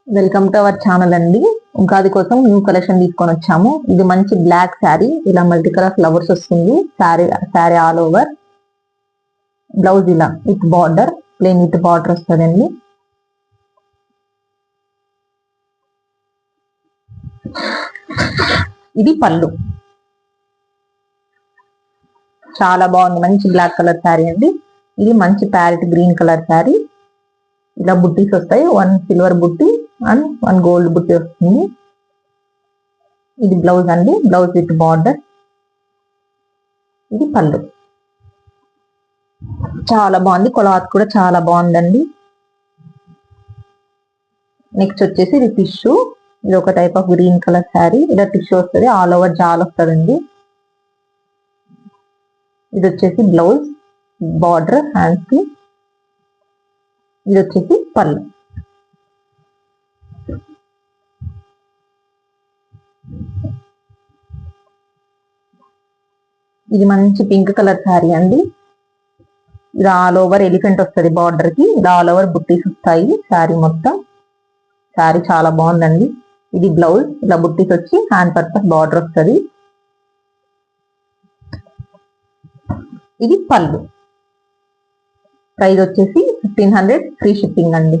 Welcome to our channel అండి. ఉగాది కోసం new collection తీసుకొని వచ్చాము. ఇది మంచి బ్లాక్ శారీ, ఇలా మల్టీ కలర్ ఫ్లవర్స్ వస్తుంది. Sari all over. బ్లౌజ్ ఇలా with border, plain with border వస్తుందండి. ఇది పళ్ళు. చాలా బాగుంది, మంచి బ్లాక్ కలర్ శారీ అండి. ఇది మంచి ప్యారెట్ గ్రీన్ కలర్ శారీ. ఇలా బుట్టీస్ వస్తాయి, 1 సిల్వర్ బుట్టి అండ్ 1 గోల్డ్ బుట్టి వస్తుంది. ఇది బ్లౌజ్ అండి, బ్లౌజ్ విత్ బార్డర్. ఇది పళ్ళు. చాలా బాగుంది, క్లాత్ కూడా చాలా బాగుందండి. నెక్స్ట్ వచ్చేసి ఇది టిష్యూ. ఇది ఒక type of green colour sari. ఇలా టిష్యూ వస్తుంది, ఆల్ ఓవర్ జాల్ వస్తుందండి. ఇది వచ్చేసి బ్లౌజ్, బార్డర్ హ్యాండ్స్ కి. ఇది వచ్చేసి పళ్ళు. ఇది మంచి పింక్ కలర్ శారీ అండి. ఇది ఆల్ ఓవర్ ఎలిఫెంట్ వస్తుంది బార్డర్ కి. ఇది ఆల్ ఓవర్ బుట్టీస్ వస్తాయి శారీ మొత్తం. శారీ చాలా బాగుందండి. ఇది బ్లౌజ్, ఇలా బుట్టీస్ వచ్చి హ్యాండ్ పర్పస్ బార్డర్ వస్తుంది. ఇది పళ్ళు. ప్రైస్ వచ్చేసి 1500, ఫ్రీ షిప్పింగ్ అండి.